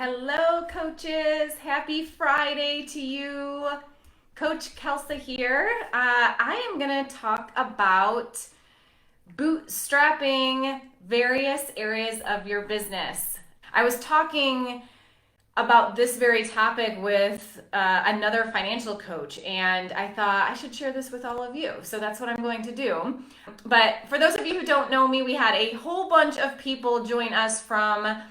Hello, coaches. Happy Friday to you. Coach Kelsa here. I am going to talk about bootstrapping various areas of your business. I was talking about this very topic with another financial coach, and I thought I should share this with all of you. So that's what I'm going to do. But for those of you who don't know me, we had a whole bunch of people join us from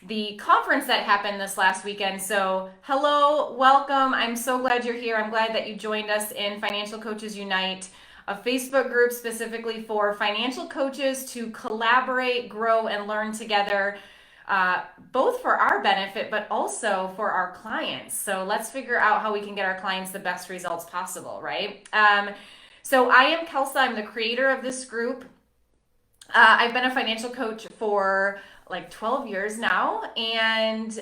the conference that happened this last weekend. So hello, welcome. I'm so glad you're here. I'm glad that you joined us in Financial Coaches Unite, a Facebook group specifically for financial coaches to collaborate, grow, and learn together, both for our benefit, but also for our clients. So let's figure out how we can get our clients the best results possible, right? So I am Kelsa. I'm the creator of this group. I've been a financial coach for like 12 years now, and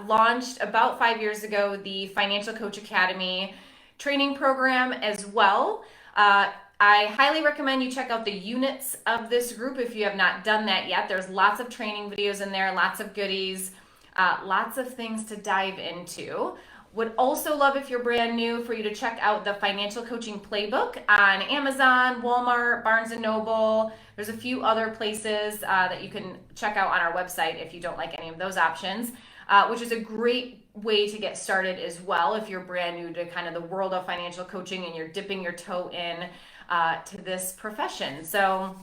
launched about 5 years ago the Financial Coach Academy training program as well. I highly recommend you check out the units of this group if you have not done that yet. There's lots of training videos in there, lots of goodies, lots of things to dive into. Would also love, if you're brand new, for you to check out the Financial Coaching Playbook on Amazon, Walmart, Barnes & Noble. There's a few other places that you can check out on our website if you don't like any of those options, which is a great way to get started as well if you're brand new to kind of the world of financial coaching and you're dipping your toe in to this profession. So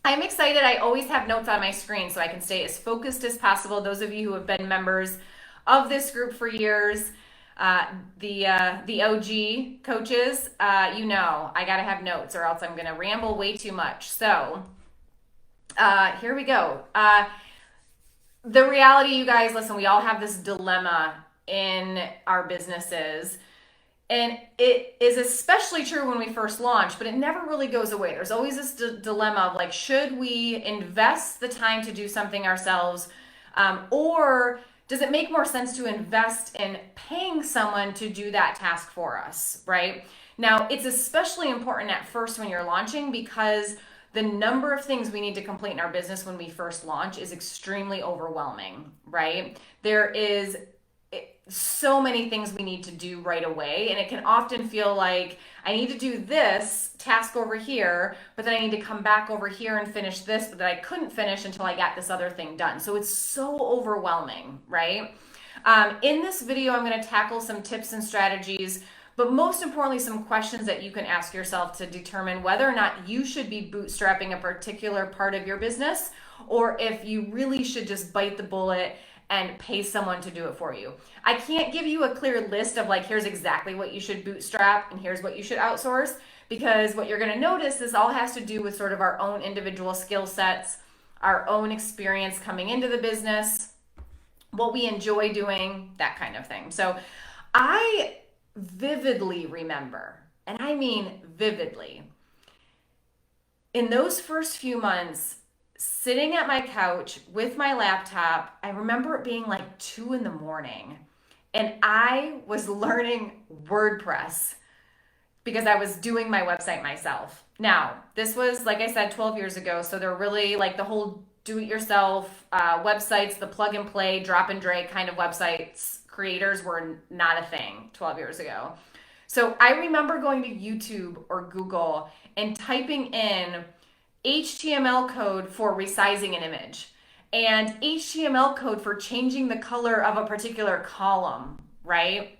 I'm excited. I always have notes on my screen so I can stay as focused as possible. Those of you who have been members of this group for years, the OG coaches, you know, I gotta have notes or else I'm gonna ramble way too much. So here we go. The reality, you guys, listen, we all have this dilemma in our businesses, and it is especially true when we first launch, but it never really goes away. There's always this dilemma of like, should we invest the time to do something ourselves, or does it make more sense to invest in paying someone to do that task for us, right? Now, it's especially important at first when you're launching because the number of things we need to complete in our business when we first launch is extremely overwhelming, right? There is so many things we need to do right away, and it can often feel like I need to do this task over here, but then I need to come back over here and finish this, but that I couldn't finish until I got this other thing done. So it's so overwhelming, right? In this video, I'm going to tackle some tips and strategies, but most importantly, some questions that you can ask yourself to determine whether or not you should be bootstrapping a particular part of your business, or if you really should just bite the bullet and pay someone to do it for you. I can't give you a clear list of like, here's exactly what you should bootstrap and here's what you should outsource, because what you're gonna notice is all has to do with sort of our own individual skill sets, our own experience coming into the business, what we enjoy doing, that kind of thing. So I vividly remember, and I mean vividly, in those first few months, sitting at my couch with my laptop, I remember it being like 2 a.m. and I was learning WordPress because I was doing my website myself. Now, this was, like I said, 12 years ago. So they're really like the whole do-it-yourself websites, the plug and play, drop and drag kind of websites, creators were not a thing 12 years ago. So I remember going to YouTube or Google and typing in HTML code for resizing an image and HTML code for changing the color of a particular column, right?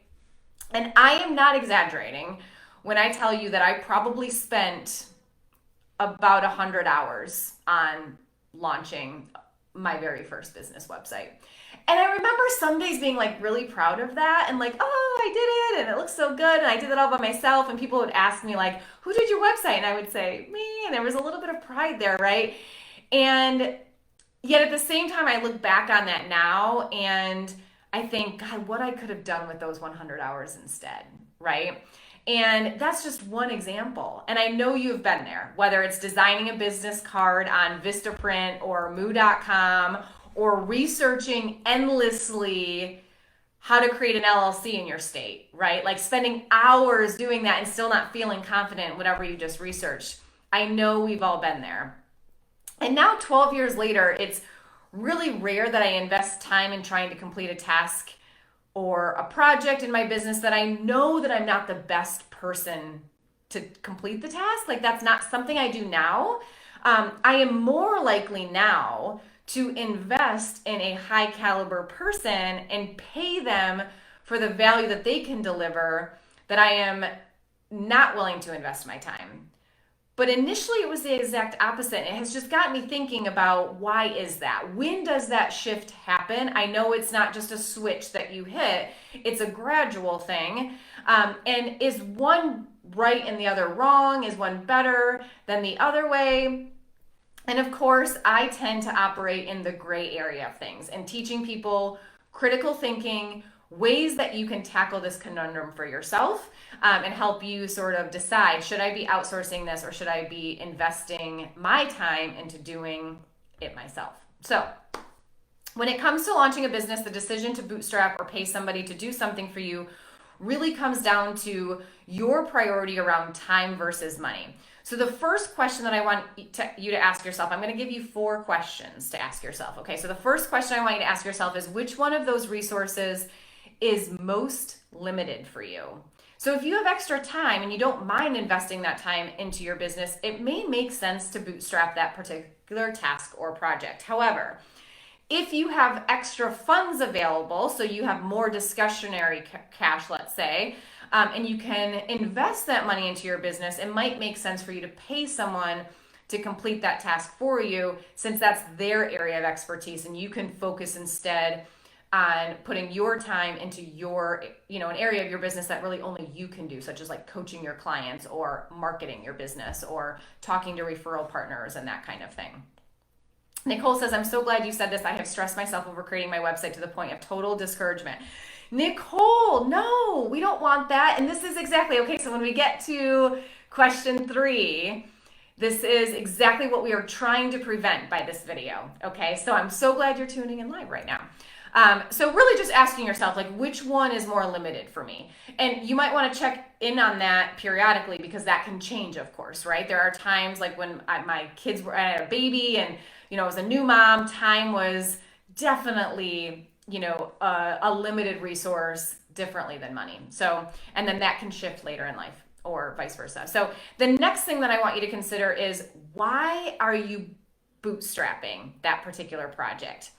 And I am not exaggerating when I tell you that I probably spent about 100 hours on launching my very first business website. And I remember some days being like really proud of that and like, oh, I did it and it looks so good and I did it all by myself, and people would ask me like, who did your website? And I would say, me, and there was a little bit of pride there, right? And yet at the same time, I look back on that now and I think, God, what I could have done with those 100 hours instead, right? And that's just one example. And I know you've been there, whether it's designing a business card on Vistaprint or Moo.com, or researching endlessly how to create an LLC in your state, right? Like spending hours doing that and still not feeling confident in whatever you just researched. I know we've all been there. And now 12 years later, it's really rare that I invest time in trying to complete a task or a project in my business that I know that I'm not the best person to complete the task. Like that's not something I do now. I am more likely now to invest in a high caliber person and pay them for the value that they can deliver that I am not willing to invest my time. But initially it was the exact opposite. It has just got me thinking about why is that? When does that shift happen? I know it's not just a switch that you hit, it's a gradual thing. And is one right and the other wrong? Is one better than the other way? And of course, I tend to operate in the gray area of things and teaching people critical thinking, ways that you can tackle this conundrum for yourself, and help you sort of decide, should I be outsourcing this or should I be investing my time into doing it myself? So when it comes to launching a business, the decision to bootstrap or pay somebody to do something for you really comes down to your priority around time versus money. So the first question that I want you to ask yourself, I'm going to give you 4 questions to ask yourself. Okay, so the first question I want you to ask yourself is, which one of those resources is most limited for you? So if you have extra time and you don't mind investing that time into your business, it may make sense to bootstrap that particular task or project. However, if you have extra funds available, so you have more discretionary cash, let's say, and you can invest that money into your business, it might make sense for you to pay someone to complete that task for you, since that's their area of expertise, and you can focus instead on putting your time into your, an area of your business that really only you can do, such as like coaching your clients or marketing your business or talking to referral partners and that kind of thing. Nicole says, I'm so glad you said this. I have stressed myself over creating my website to the point of total discouragement. Nicole, no, we don't want that. And this is exactly, okay, so when we get to question 3, this is exactly what we are trying to prevent by this video, okay? So I'm so glad you're tuning in live right now. So really just asking yourself, like, which one is more limited for me? And you might want to check in on that periodically, because that can change, of course, right? There are times like when my kids were, I had a baby and, as a new mom, time was definitely, a limited resource differently than money. So, and then that can shift later in life or vice versa. So the next thing that I want you to consider is, why are you bootstrapping that particular project?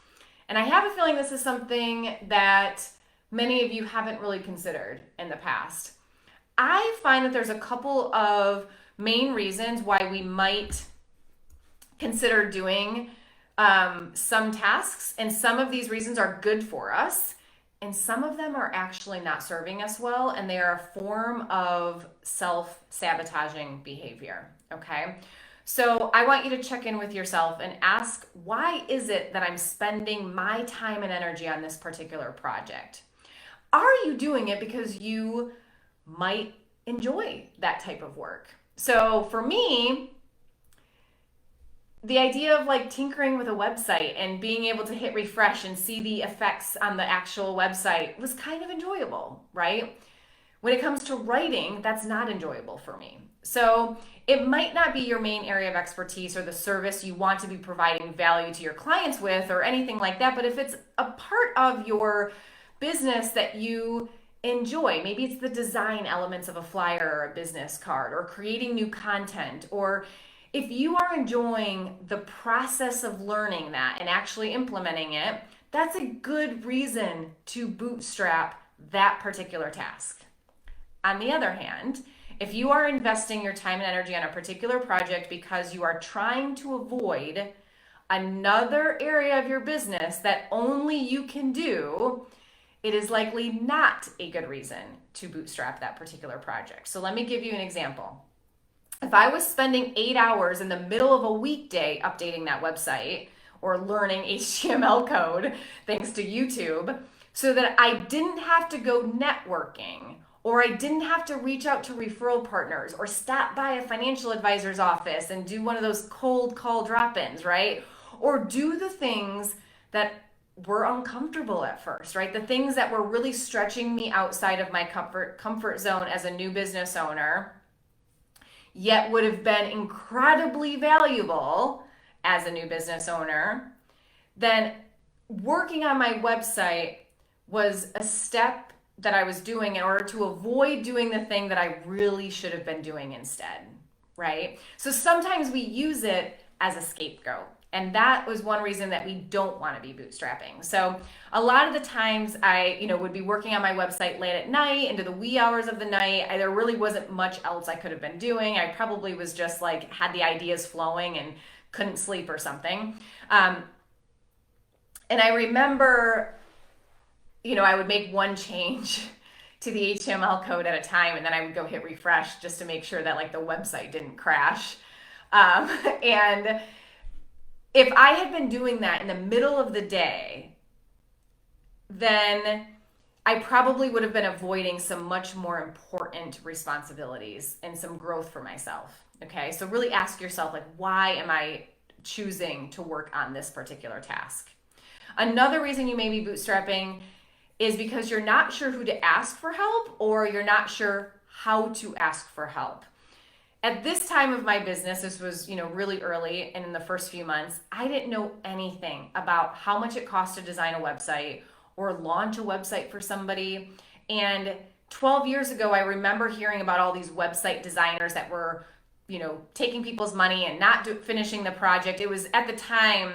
And I have a feeling this is something that many of you haven't really considered in the past. I find that there's a couple of main reasons why we might consider doing some tasks, and some of these reasons are good for us, and some of them are actually not serving us well, and they are a form of self-sabotaging behavior, okay? So I want you to check in with yourself and ask, why is it that I'm spending my time and energy on this particular project? Are you doing it because you might enjoy that type of work? So for me, the idea of like tinkering with a website and being able to hit refresh and see the effects on the actual website was kind of enjoyable, right? When it comes to writing, that's not enjoyable for me. So it might not be your main area of expertise or the service you want to be providing value to your clients with or anything like that. But if it's a part of your business that you enjoy, maybe it's the design elements of a flyer or a business card or creating new content, or if you are enjoying the process of learning that and actually implementing it, that's a good reason to bootstrap that particular task. On the other hand, if you are investing your time and energy on a particular project because you are trying to avoid another area of your business that only you can do, it is likely not a good reason to bootstrap that particular project. So let me give you an example. If I was spending 8 hours in the middle of a weekday updating that website or learning HTML code, thanks to YouTube, so that I didn't have to go networking, or I didn't have to reach out to referral partners or stop by a financial advisor's office and do one of those cold call drop-ins, right? Or do the things that were uncomfortable at first, right? The things that were really stretching me outside of my comfort zone as a new business owner, yet would have been incredibly valuable as a new business owner. then working on my website was a step that I was doing in order to avoid doing the thing that I really should have been doing instead, right? So sometimes we use it as a scapegoat. And that was one reason that we don't want to be bootstrapping. So a lot of the times I, would be working on my website late at night into the wee hours of the night. There really wasn't much else I could have been doing. I probably was just like had the ideas flowing and couldn't sleep or something. And I remember, I would make one change to the HTML code at a time, and then I would go hit refresh just to make sure that like the website didn't crash. And if I had been doing that in the middle of the day, then I probably would have been avoiding some much more important responsibilities and some growth for myself. Okay, so really ask yourself, like, why am I choosing to work on this particular task? Another reason you may be bootstrapping is because you're not sure who to ask for help, or you're not sure how to ask for help. At this time of my business, this was, really early and in the first few months, I didn't know anything about how much it costs to design a website or launch a website for somebody. And 12 years ago, I remember hearing about all these website designers that were, taking people's money and not finishing the project. It was at the time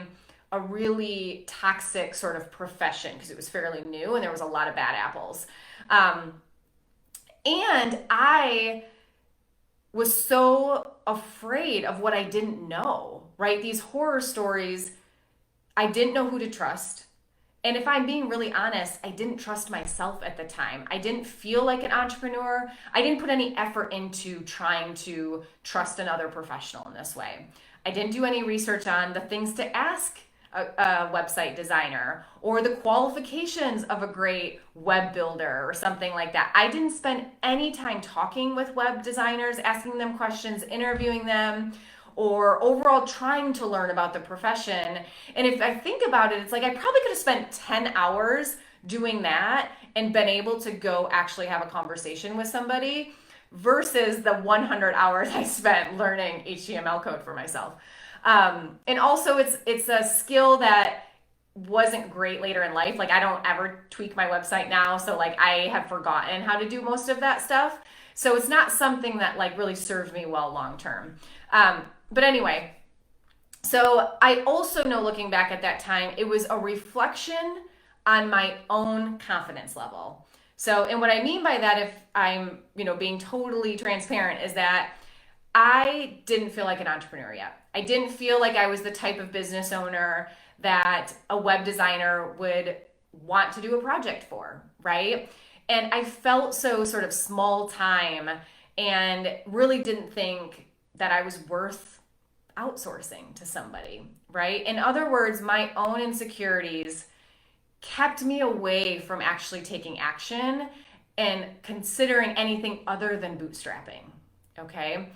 a really toxic sort of profession because it was fairly new and there was a lot of bad apples. And I was so afraid of what I didn't know, right? These horror stories, I didn't know who to trust. And if I'm being really honest, I didn't trust myself at the time. I didn't feel like an entrepreneur. I didn't put any effort into trying to trust another professional in this way. I didn't do any research on the things to ask a website designer or the qualifications of a great web builder or something like that. I didn't spend any time talking with web designers, asking them questions, interviewing them, or overall trying to learn about the profession. And if I think about it, it's like I probably could have spent 10 hours doing that and been able to go actually have a conversation with somebody versus the 100 hours I spent learning HTML code for myself. And also it's a skill that wasn't great later in life. Like I don't ever tweak my website now. So like I have forgotten how to do most of that stuff. So it's not something that like really served me well long-term. But anyway, so I also know looking back at that time, it was a reflection on my own confidence level. So, and what I mean by that, if I'm, being totally transparent, is that I didn't feel like an entrepreneur yet. I didn't feel like I was the type of business owner that a web designer would want to do a project for, right? And I felt so sort of small time and really didn't think that I was worth outsourcing to somebody, right? In other words, my own insecurities kept me away from actually taking action and considering anything other than bootstrapping, okay?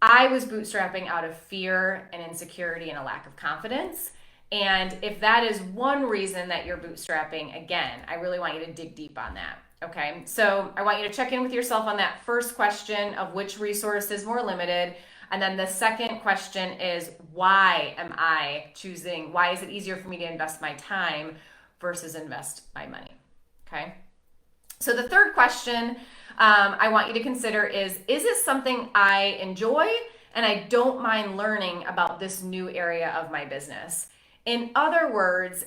I was bootstrapping out of fear and insecurity and a lack of confidence. And if that is one reason that you're bootstrapping, again, I really want you to dig deep on that. Okay, so I want you to check in with yourself on that first question of which resource is more limited. And then the second question is, why am I choosing, why is it easier for me to invest my time versus invest my money? Okay, so the third question I want you to consider is it something I enjoy and I don't mind learning about this new area of my business? In other words,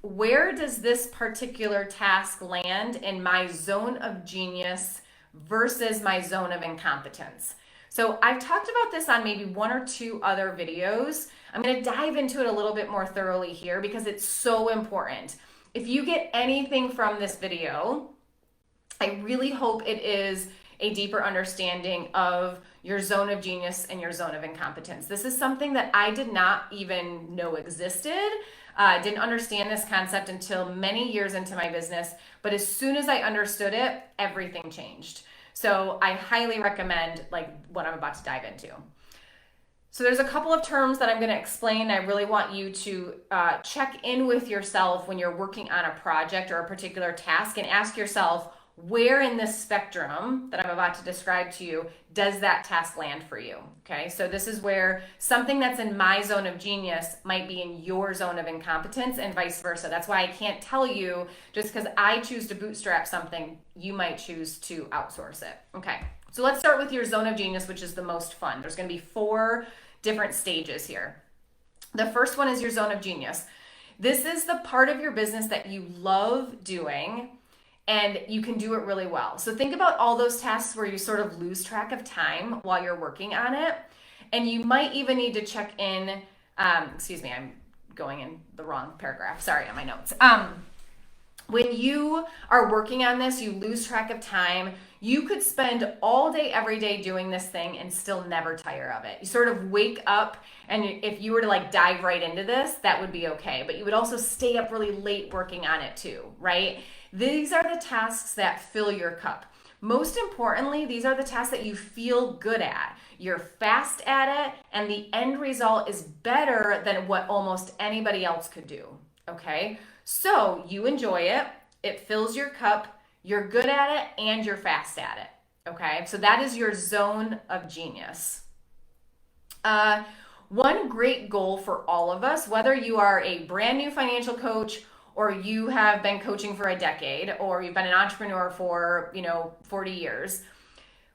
where does this particular task land in my zone of genius versus my zone of incompetence? So I've talked about this on maybe one or two other videos. I'm going to dive into it a little bit more thoroughly here because it's so important. If you get anything from this video, I really hope it is a deeper understanding of your zone of genius and your zone of incompetence. This is something that I did not even know existed. Didn't understand this concept until many years into my business, but as soon as I understood it, everything changed. So I highly recommend like what I'm about to dive into. So there's a couple of terms that I'm going to explain. I really want you to check in with yourself when you're working on a project or a particular task and ask yourself, where in this spectrum that I'm about to describe to you does that task land for you? Okay, so this is where something that's in my zone of genius might be in your zone of incompetence and vice versa. That's why I can't tell you just because I choose to bootstrap something, you might choose to outsource it. Okay, so let's start with your zone of genius, which is the most fun. There's going to be 4 different stages here. The first one is your zone of genius. This is the part of your business that you love doing and you can do it really well. So think about all those tasks where you sort of lose track of time while you're working on it. And you might even need to check in, excuse me, I'm going in the wrong paragraph. Sorry on my notes. When you are working on this, you lose track of time. You could spend all day, every day doing this thing and still never tire of it. You sort of wake up, and if you were to like dive right into this, that would be okay. But you would also stay up really late working on it too, right? These are the tasks that fill your cup. Most importantly, these are the tasks that you feel good at. You're fast at it, and the end result is better than what almost anybody else could do, okay? So you enjoy it, it fills your cup, you're good at it, and you're fast at it, okay? So that is your zone of genius. One great goal for all of us, whether you are a brand new financial coach or you have been coaching for a decade or you've been an entrepreneur for, 40 years,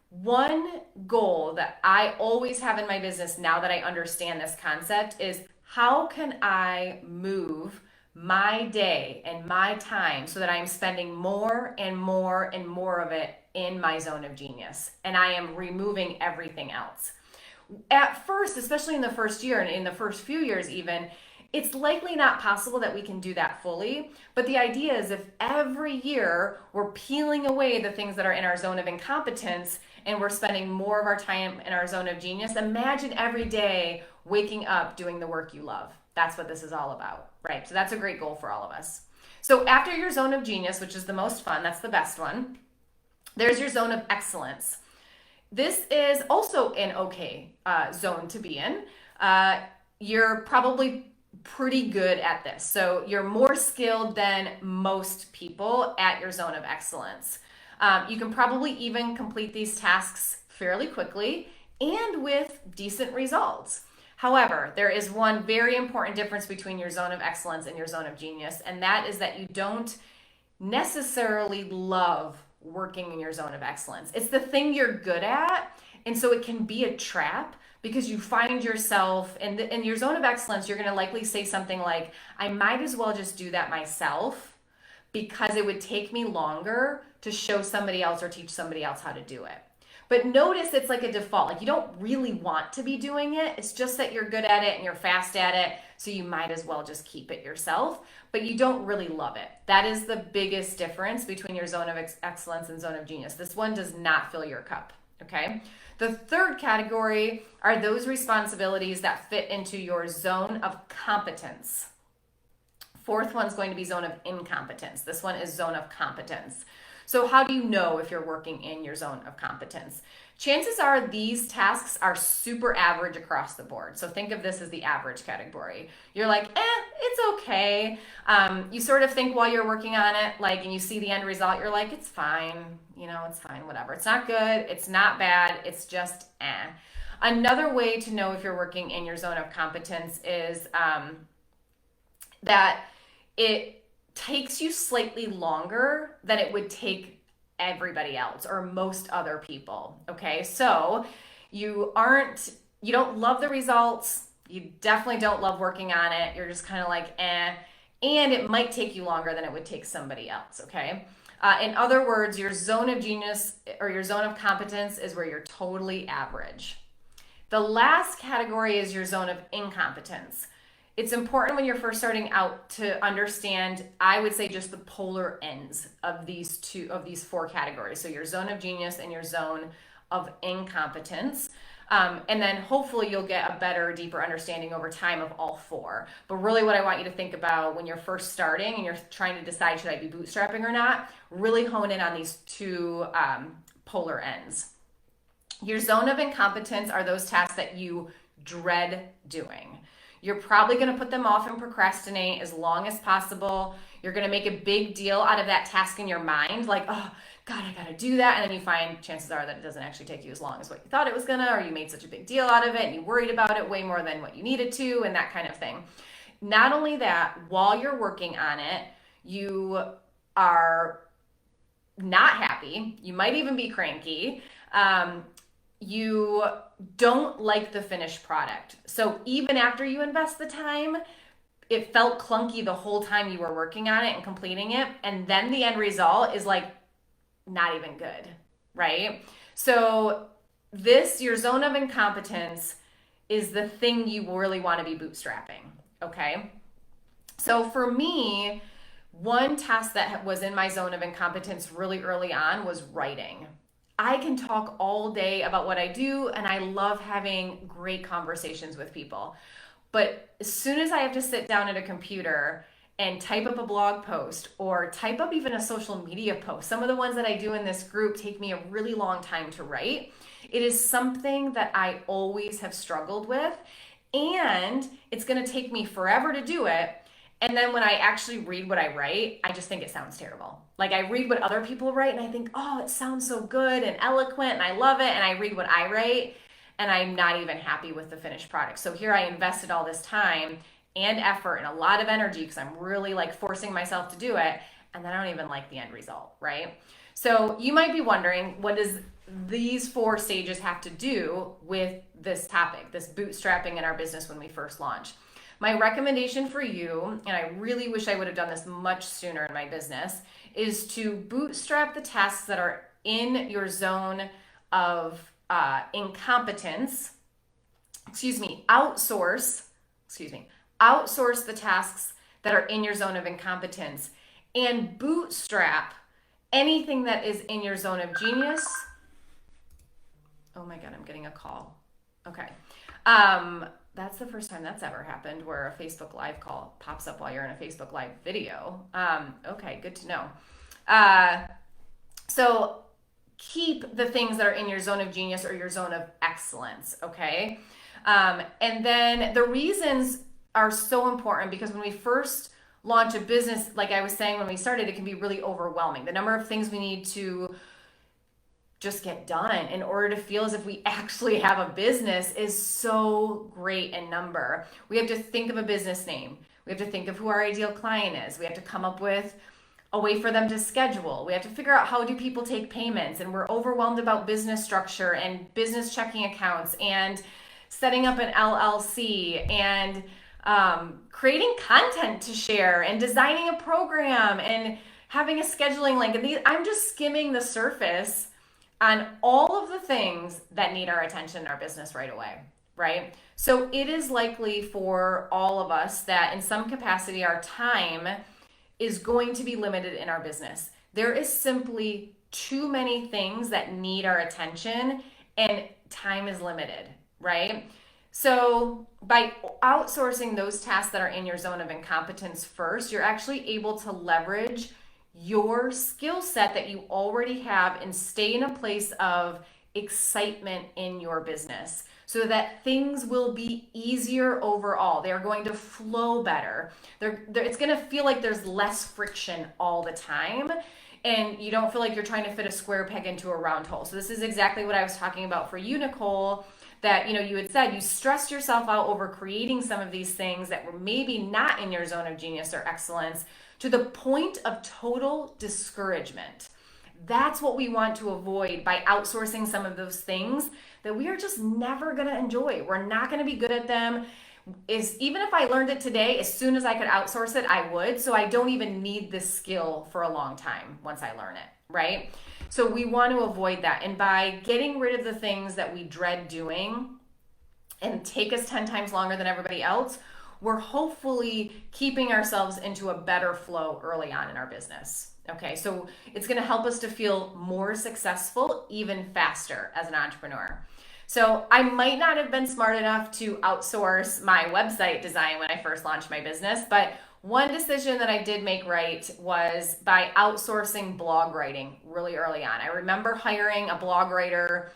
one goal that I always have in my business now that I understand this concept is how can I move my day and my time so that I'm spending more and more and more of it in my zone of genius, and I am removing everything else. At first, especially in the first year and in the first few years even, it's likely not possible that we can do that fully, but the idea is if every year we're peeling away the things that are in our zone of incompetence and we're spending more of our time in our zone of genius, imagine every day waking up doing the work you love. That's what this is all about, right? So that's a great goal for all of us. So after your zone of genius, which is the most fun, that's the best one, there's your zone of excellence. This is also an okay zone to be in. You're probably pretty good at this. So you're more skilled than most people at your zone of excellence. You can probably even complete these tasks fairly quickly and with decent results. However, there is one very important difference between your zone of excellence and your zone of genius, and that is that you don't necessarily love working in your zone of excellence. It's the thing you're good at, and so it can be a trap because you find yourself in your zone of excellence, you're going to likely say something like, I might as well just do that myself because it would take me longer to show somebody else or teach somebody else how to do it. But notice it's like a default. Like you don't really want to be doing it. It's just that you're good at it and you're fast at it. So you might as well just keep it yourself, but you don't really love it. That is the biggest difference between your zone of excellence and zone of genius. This one does not fill your cup, okay? The third category are those responsibilities that fit into your zone of competence. Fourth one's going to be zone of incompetence. This one is zone of competence. So how do you know if you're working in your zone of competence? Chances are these tasks are super average across the board. So think of this as the average category. You're like, it's okay. You sort of think while you're working on it, like, and you see the end result, you're like, it's fine. It's fine, whatever. It's not good. It's not bad. It's just Another way to know if you're working in your zone of competence is that it takes you slightly longer than it would take everybody else or most other people. Okay, so you don't love the results. You definitely don't love working on it. You're just kind of like, and it might take you longer than it would take somebody else. Okay. In other words, your zone of genius or your zone of competence is where you're totally average. The last category is your zone of incompetence. It's important when you're first starting out to understand, I would say, just the polar ends of these 4 categories. So your zone of genius and your zone of incompetence. And then hopefully you'll get a better, deeper understanding over time of all 4. But really what I want you to think about when you're first starting and you're trying to decide, should I be bootstrapping or not, really hone in on these 2 polar ends. Your zone of incompetence are those tasks that you dread doing. You're probably going to put them off and procrastinate as long as possible. You're going to make a big deal out of that task in your mind, like, oh, God, I got to do that. And then you find chances are that it doesn't actually take you as long as what you thought it was going to, or you made such a big deal out of it and you worried about it way more than what you needed to, and that kind of thing. Not only that, while you're working on it, you are not happy. You might even be cranky. You don't like the finished product. So even after you invest the time, it felt clunky the whole time you were working on it and completing it. And then the end result is like not even good, right? So your zone of incompetence is the thing you really want to be bootstrapping, okay? So for me, one task that was in my zone of incompetence really early on was writing. I can talk all day about what I do, and I love having great conversations with people. But as soon as I have to sit down at a computer and type up a blog post or type up even a social media post, some of the ones that I do in this group take me a really long time to write. It is something that I always have struggled with, and it's going to take me forever to do it. And then when I actually read what I write, I just think it sounds terrible. Like I read what other people write and I think, oh, it sounds so good and eloquent and I love it. And I read what I write and I'm not even happy with the finished product. So here I invested all this time and effort and a lot of energy because I'm really like forcing myself to do it. And then I don't even like the end result, right? So you might be wondering, what does these 4 stages have to do with this topic, this bootstrapping in our business when we first launch? My recommendation for you, and I really wish I would have done this much sooner in my business, is to bootstrap the tasks that are in your zone of incompetence. Outsource the tasks that are in your zone of incompetence and bootstrap anything that is in your zone of genius. Oh my God, I'm getting a call. Okay. That's the first time that's ever happened where a Facebook Live call pops up while you're in a Facebook Live video. Okay, good to know. So keep the things that are in your zone of genius or your zone of excellence, okay? And then the reasons are so important because when we first launch a business, like I was saying when we started, it can be really overwhelming. The number of things we need to just get done in order to feel as if we actually have a business is so great in number. We have to think of a business name. We have to think of who our ideal client is. We have to come up with a way for them to schedule. We have to figure out how do people take payments, and we're overwhelmed about business structure and business checking accounts and setting up an LLC and creating content to share and designing a program and having a scheduling link. And I'm just skimming the surface on all of the things that need our attention in our business right away, right? So it is likely for all of us that in some capacity our time is going to be limited in our business. There is simply too many things that need our attention and time is limited, right? So by outsourcing those tasks that are in your zone of incompetence first, you're actually able to leverage your skill set that you already have and stay in a place of excitement in your business so that things will be easier overall. They're going to flow better. It's going to feel like there's less friction all the time and you don't feel like you're trying to fit a square peg into a round hole. So this is exactly what I was talking about for you, Nicole, that you had said you stressed yourself out over creating some of these things that were maybe not in your zone of genius or excellence to the point of total discouragement. That's what we want to avoid by outsourcing some of those things that we are just never going to enjoy. We're not going to be good at them. Even if I learned it today, as soon as I could outsource it, I would. So I don't even need this skill for a long time once I learn it, right? So we want to avoid that. And by getting rid of the things that we dread doing and take us 10 times longer than everybody else, we're hopefully keeping ourselves into a better flow early on in our business. Okay, so it's going to help us to feel more successful even faster as an entrepreneur. So I might not have been smart enough to outsource my website design when I first launched my business, but one decision that I did make right was by outsourcing blog writing really early on. I remember hiring a blog writer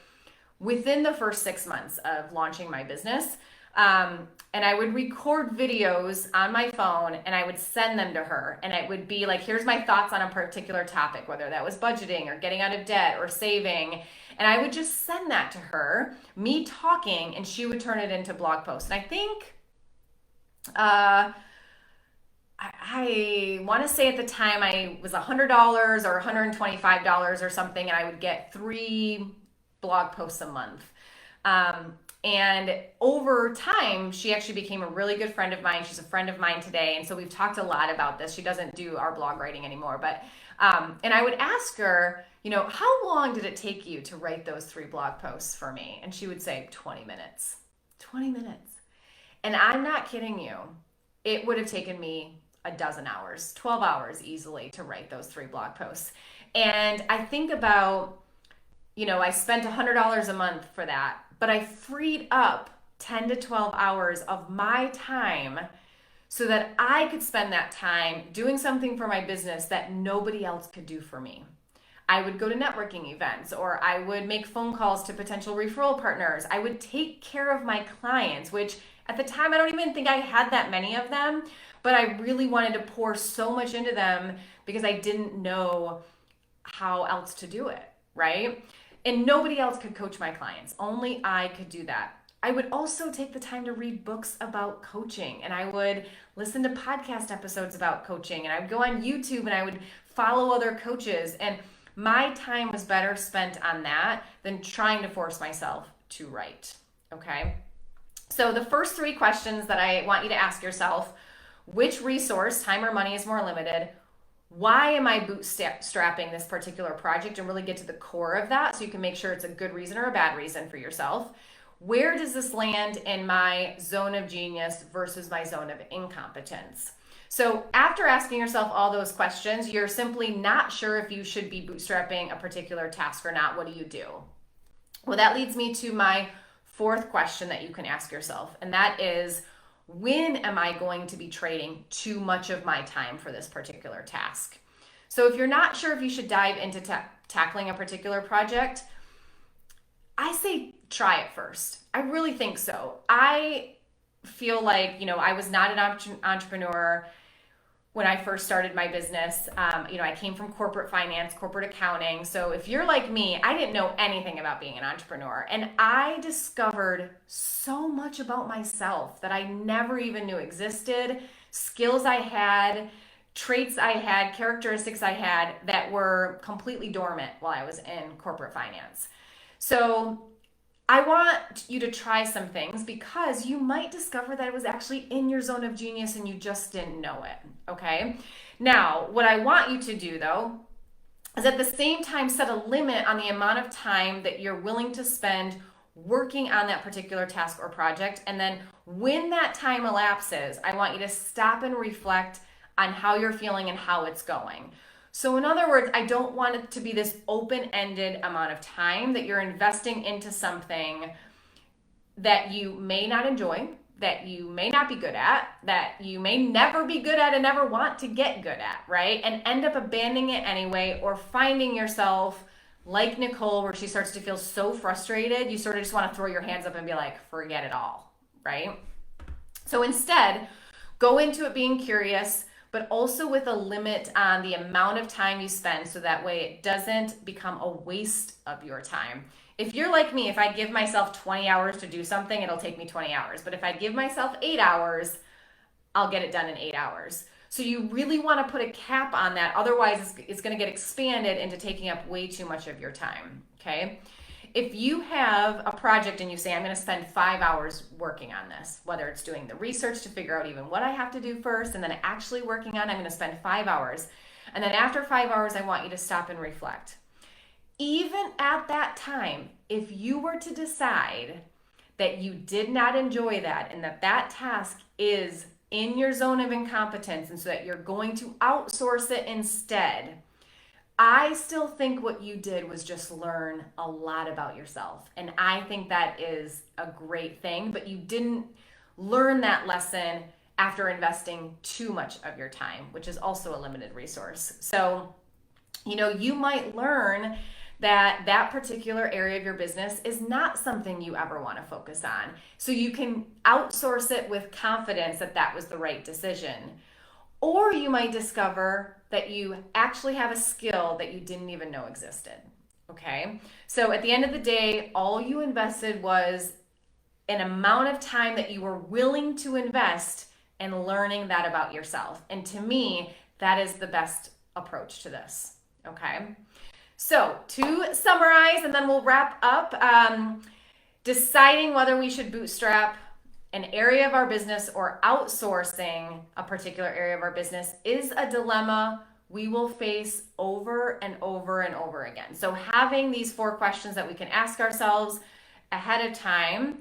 within the first 6 months of launching my business. And I would record videos on my phone and I would send them to her. And it would be like, here's my thoughts on a particular topic, whether that was budgeting or getting out of debt or saving. And I would just send that to her, me talking, and she would turn it into blog posts. And I think, I want to say at the time I was $100 or $125 or something, and I would get 3 blog posts a month. And over time, she actually became a really good friend of mine. She's a friend of mine today. And so we've talked a lot about this. She doesn't do our blog writing anymore, but, and I would ask her, how long did it take you to write those 3 blog posts for me? And she would say 20 minutes, 20 minutes. And I'm not kidding you. It would have taken me a dozen hours, 12 hours easily to write those 3 blog posts. And I think about, I spent $100 a month for that, but I freed up 10 to 12 hours of my time so that I could spend that time doing something for my business that nobody else could do for me. I would go to networking events, or I would make phone calls to potential referral partners. I would take care of my clients, which at the time I don't even think I had that many of them, but I really wanted to pour so much into them because I didn't know how else to do it, right? And nobody else could coach my clients. Only I could do that. I would also take the time to read books about coaching, and I would listen to podcast episodes about coaching, and I would go on YouTube and I would follow other coaches. And my time was better spent on that than trying to force myself to write. Okay. So the first 3 questions that I want you to ask yourself: which resource, time or money, is more limited? Why am I bootstrapping this particular project, and really get to the core of that so you can make sure it's a good reason or a bad reason for yourself. Where does this land in my zone of genius versus my zone of incompetence? So after asking yourself all those questions, you're simply not sure if you should be bootstrapping a particular task or not. What do you do? Well, that leads me to my 4th question that you can ask yourself, and that is, when am I going to be trading too much of my time for this particular task? So if you're not sure if you should dive into tackling a particular project, I say try it first. I really think so. I feel like, I was not an entrepreneur when I first started my business. I came from corporate finance, corporate accounting. So if you're like me, I didn't know anything about being an entrepreneur. And I discovered so much about myself that I never even knew existed, skills I had, traits I had, characteristics I had that were completely dormant while I was in corporate finance. So I want you to try some things because you might discover that it was actually in your zone of genius and you just didn't know it, okay? Now, what I want you to do though, is at the same time set a limit on the amount of time that you're willing to spend working on that particular task or project. And then when that time elapses, I want you to stop and reflect on how you're feeling and how it's going. So in other words, I don't want it to be this open-ended amount of time that you're investing into something that you may not enjoy, that you may not be good at, that you may never be good at and never want to get good at, right? And end up abandoning it anyway, or finding yourself like Nicole, where she starts to feel so frustrated, you sort of just want to throw your hands up and be like, forget it all, right? So instead, go into it being curious, but also with a limit on the amount of time you spend, so that way it doesn't become a waste of your time. If you're like me, if I give myself 20 hours to do something, it'll take me 20 hours. But if I give myself 8 hours, I'll get it done in 8 hours. So you really want to put a cap on that. Otherwise, it's going to get expanded into taking up way too much of your time, okay? If you have a project and you say, I'm going to spend 5 hours working on this, whether it's doing the research to figure out even what I have to do first, and then actually working on it, I'm going to spend 5 hours. And then after 5 hours, I want you to stop and reflect. Even at that time, if you were to decide that you did not enjoy that and that that task is in your zone of incompetence, and so that you're going to outsource it instead, I still think what you did was just learn a lot about yourself. And I think that is a great thing, but you didn't learn that lesson after investing too much of your time, which is also a limited resource. So, you might learn that that particular area of your business is not something you ever want to focus on. So you can outsource it with confidence that that was the right decision. Or you might discover that you actually have a skill that you didn't even know existed. Okay? So at the end of the day, all you invested was an amount of time that you were willing to invest in learning that about yourself. And to me, that is the best approach to this. Okay? So to summarize, and then we'll wrap up, deciding whether we should bootstrap an area of our business or outsourcing a particular area of our business is a dilemma we will face over and over and over again. So having these 4 questions that we can ask ourselves ahead of time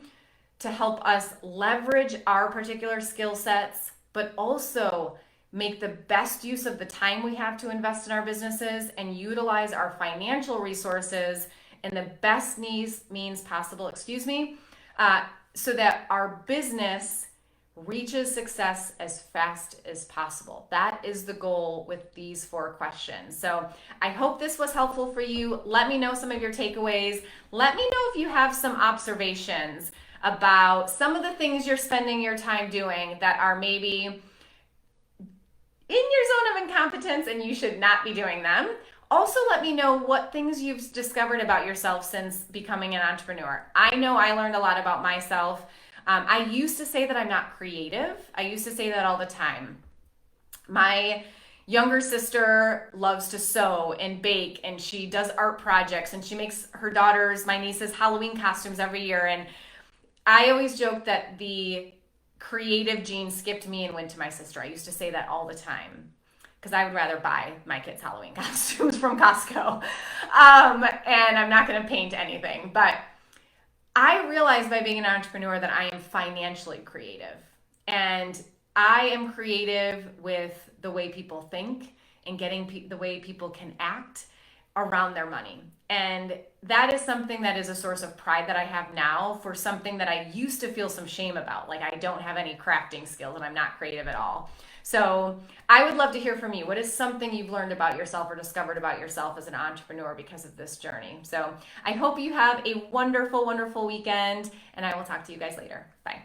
to help us leverage our particular skill sets, but also make the best use of the time we have to invest in our businesses and utilize our financial resources in the best means possible, so that our business reaches success as fast as possible. That is the goal with these 4 questions. So I hope this was helpful for you. Let me know some of your takeaways. Let me know if you have some observations about some of the things you're spending your time doing that are maybe in your zone of incompetence and you should not be doing them. Also, let me know what things you've discovered about yourself since becoming an entrepreneur. I know I learned a lot about myself. I used to say that I'm not creative. I used to say that all the time. My younger sister loves to sew and bake, and she does art projects, and she makes her daughters, my nieces, Halloween costumes every year. And I always joke that the creative gene skipped me and went to my sister. I used to say that all the time because I would rather buy my kids' Halloween costumes from Costco. And I'm not going to paint anything. But I realized by being an entrepreneur that I am financially creative. And I am creative with the way people think and getting the way people can act around their money. And that is something that is a source of pride that I have now for something that I used to feel some shame about. Like I don't have any crafting skills and I'm not creative at all. So I would love to hear from you. What is something you've learned about yourself or discovered about yourself as an entrepreneur because of this journey? So I hope you have a wonderful, wonderful weekend, and I will talk to you guys later. Bye.